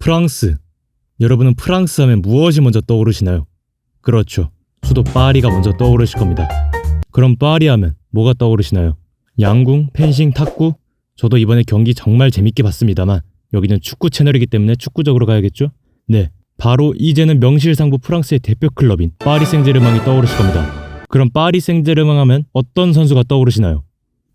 프랑스. 여러분은 프랑스 하면 무엇이 먼저 떠오르시나요? 그렇죠. 수도 파리가 먼저 떠오르실 겁니다. 그럼 파리 하면 뭐가 떠오르시나요? 양궁, 펜싱, 탁구? 저도 이번에 경기 정말 재밌게 봤습니다만 여기는 축구 채널이기 때문에 축구적으로 가야겠죠? 네, 바로 이제는 명실상부 프랑스의 대표 클럽인 파리 생제르맹이 떠오르실 겁니다. 그럼 파리 생제르맹 하면 어떤 선수가 떠오르시나요?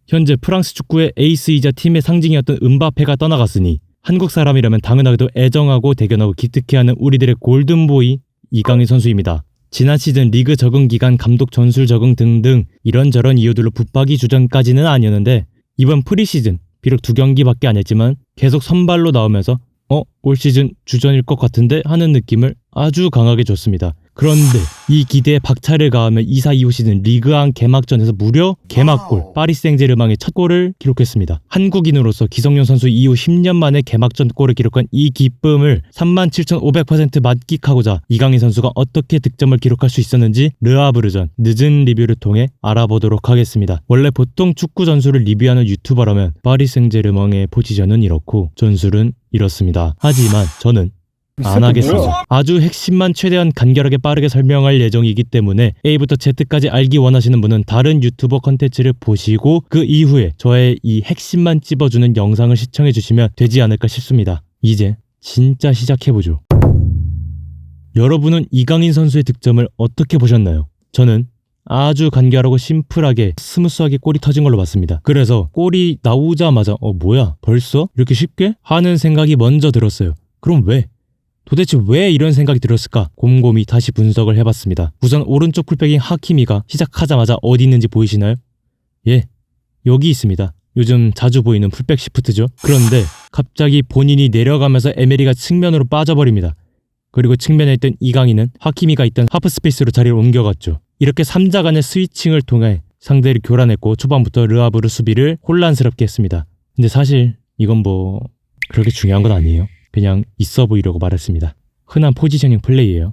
현재 프랑스 축구의 에이스이자 팀의 상징이었던 음바페가 떠나갔으니 한국 사람이라면 당연하게도 애정하고 대견하고 기특해하는 우리들의 골든보이 이강인 선수입니다. 지난 시즌 리그 적응 기간 감독 전술 적응 등등 이런저런 이유들로 붙박이 주전까지는 아니었는데 이번 프리시즌 비록 2경기밖에 안 했지만 계속 선발로 나오면서 올 시즌 주전일 것 같은데 하는 느낌을 아주 강하게 줬습니다. 그런데 이 기대에 박차를 가하며 2-4-25 시즌 리그앙 개막전에서 무려 개막골 파리 생제르맹의 첫 골을 기록했습니다. 한국인으로서 기성용 선수 이후 10년 만에 개막전 골을 기록한 이 기쁨을 37,500% 만끽하고자 이강인 선수가 어떻게 득점을 기록할 수 있었는지 르아브르전 늦은 리뷰를 통해 알아보도록 하겠습니다. 원래 보통 축구 전술을 리뷰하는 유튜버라면 파리 생제르맹의 포지션은 이렇고 전술은 이렇습니다. 하지만 저는 안 하겠습니다. 아주 핵심만 최대한 간결하게 빠르게 설명할 예정이기 때문에 A부터 Z까지 알기 원하시는 분은 다른 유튜버 컨텐츠를 보시고 그 이후에 저의 이 핵심만 찝어주는 영상을 시청해 주시면 되지 않을까 싶습니다. 이제 진짜 시작해보죠. 여러분은 이강인 선수의 득점을 어떻게 보셨나요? 저는 아주 간결하고 심플하게 스무스하게 골이 터진 걸로 봤습니다. 그래서 골이 나오자마자 뭐야 벌써? 이렇게 쉽게? 하는 생각이 먼저 들었어요. 그럼 왜? 도대체 왜 이런 생각이 들었을까? 곰곰이 다시 분석을 해봤습니다. 우선 오른쪽 풀백인 하키미가 시작하자마자 어디 있는지 보이시나요? 예, 여기 있습니다. 요즘 자주 보이는 풀백 시프트죠. 그런데 갑자기 본인이 내려가면서 에메리가 측면으로 빠져버립니다. 그리고 측면에 있던 이강인은 하키미가 있던 하프스페이스로 자리를 옮겨갔죠. 이렇게 3자 간의 스위칭을 통해 상대를 교란했고 초반부터 르아브르 수비를 혼란스럽게 했습니다. 근데 사실 이건 그렇게 중요한 건 아니에요. 그냥 있어 보이려고 말했습니다. 흔한 포지셔닝 플레이예요.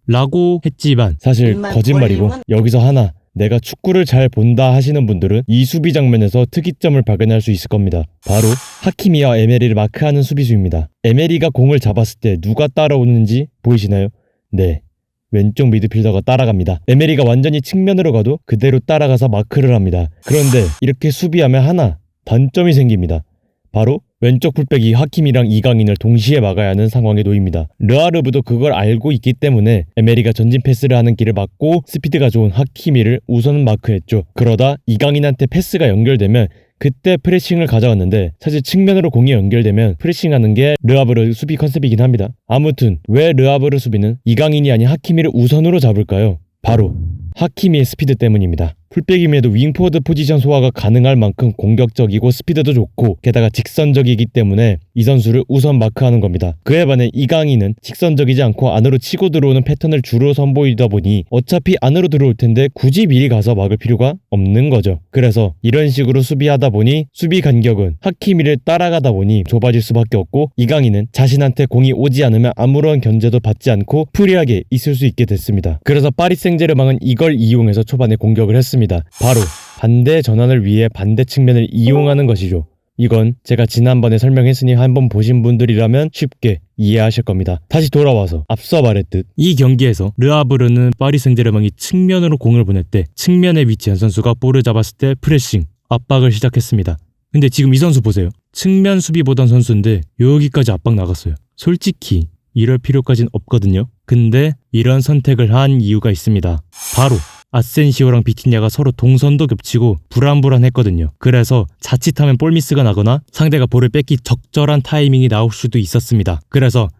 라고 했지만 사실 거짓말이고 여기서 하나 내가 축구를 잘 본다 하시는 분들은 이 수비 장면에서 특이점을 발견할 수 있을 겁니다. 바로 하키미와 에메리를 마크하는 수비수입니다. 에메리가 공을 잡았을 때 누가 따라오는지 보이시나요? 네, 왼쪽 미드필더가 따라갑니다. 에메리가 완전히 측면으로 가도 그대로 따라가서 마크를 합니다. 그런데 이렇게 수비하면 하나 단점이 생깁니다. 바로 왼쪽 풀백이 하킴이랑 이강인을 동시에 막아야 하는 상황에 놓입니다. 르아르브도 그걸 알고 있기 때문에 에메리가 전진 패스를 하는 길을 막고 스피드가 좋은 하키미를 우선 마크했죠. 그러다 이강인한테 패스가 연결되면 그때 프레싱을 가져왔는데 사실 측면으로 공이 연결되면 프레싱하는 게 르아브르 수비 컨셉이긴 합니다. 아무튼 왜 르아브르 수비는 이강인이 아닌 하키미를 우선으로 잡을까요? 바로 하키미의 스피드 때문입니다. 풀백임에도 윙포워드 포지션 소화가 가능할 만큼 공격적이고 스피드도 좋고 게다가 직선적이기 때문에 이 선수를 우선 마크하는 겁니다. 그에 반해 이강인은 직선적이지 않고 안으로 치고 들어오는 패턴을 주로 선보이다 보니 어차피 안으로 들어올 텐데 굳이 미리 가서 막을 필요가 없는 거죠. 그래서 이런 식으로 수비하다 보니 수비 간격은 하키미를 따라가다 보니 좁아질 수밖에 없고 이강인은 자신한테 공이 오지 않으면 아무런 견제도 받지 않고 프리하게 있을 수 있게 됐습니다. 그래서 파리 생제르맹은 이걸 이용해서 초반에 공격을 했습니다. 바로 반대 전환을 위해 반대 측면을 이용하는 것이죠. 이건 제가 지난번에 설명했으니 한번 보신 분들이라면 쉽게 이해하실 겁니다. 다시 돌아와서 앞서 말했듯 이 경기에서 르아브르는 파리 생제르맹이 측면으로 공을 보낼 때 측면에 위치한 선수가 볼을 잡았을 때 프레싱, 압박을 시작했습니다. 근데 지금 이 선수 보세요. 측면 수비 보던 선수인데 여기까지 압박 나갔어요. 솔직히 이럴 필요까진 없거든요. 근데 이런 선택을 한 이유가 있습니다. 바로 아센시오랑 비티냐가 서로 동선도 겹치고 불안불안했거든요. 그래서 자칫하면 볼미스가 나거나 상대가 볼을 뺏기 적절한 타이밍이 나올 수도 있었습니다. 그래서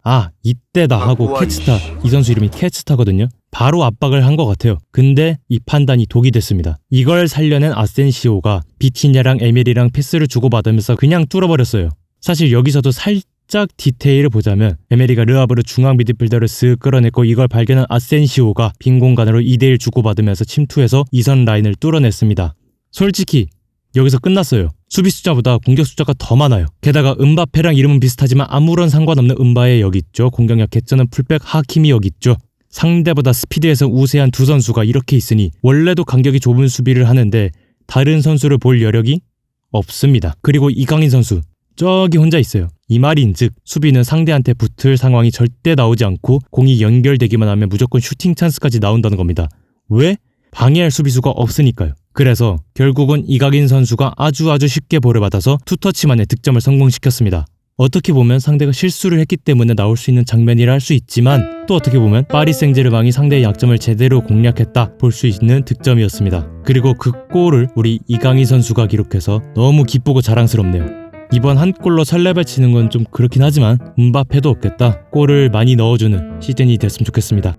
이때다 하고 캐츠타, 이 선수 이름이 캐츠타거든요. 바로 압박을 한 것 같아요. 근데 이 판단이 독이 됐습니다. 이걸 살려낸 아센시오가 비티냐랑 에밀이랑 패스를 주고받으면서 그냥 뚫어버렸어요. 사실 여기서도 살짝 디테일을 보자면 에메리가 르아브르 중앙 미드필더를 쓱 끌어냈고 이걸 발견한 아센시오가 빈 공간으로 2대1 주고받으면서 침투해서 2선 라인을 뚫어냈습니다. 솔직히 여기서 끝났어요. 수비 숫자보다 공격 숫자가 더 많아요. 게다가 음바페랑 이름은 비슷하지만 아무런 상관없는 음바에 여기 있죠. 공격력 개쩌는 풀백 하키미 여기 있죠. 상대보다 스피드에서 우세한 두 선수가 이렇게 있으니 원래도 간격이 좁은 수비를 하는데 다른 선수를 볼 여력이 없습니다. 그리고 이강인 선수 저기 혼자 있어요. 이 말인즉 수비는 상대한테 붙을 상황이 절대 나오지 않고 공이 연결되기만 하면 무조건 슈팅 찬스까지 나온다는 겁니다. 왜? 방해할 수비수가 없으니까요. 그래서 결국은 이강인 선수가 아주 쉽게 볼을 받아서 투터치만에 득점을 성공시켰습니다. 어떻게 보면 상대가 실수를 했기 때문에 나올 수 있는 장면이라 할 수 있지만 또 어떻게 보면 파리 생제르맹이 상대의 약점을 제대로 공략했다 볼 수 있는 득점이었습니다. 그리고 그 골을 우리 이강인 선수가 기록해서 너무 기쁘고 자랑스럽네요. 이번 한 골로 설레발 치는 건 좀 그렇긴 하지만 음바페도 없겠다. 골을 많이 넣어주는 시즌이 됐으면 좋겠습니다.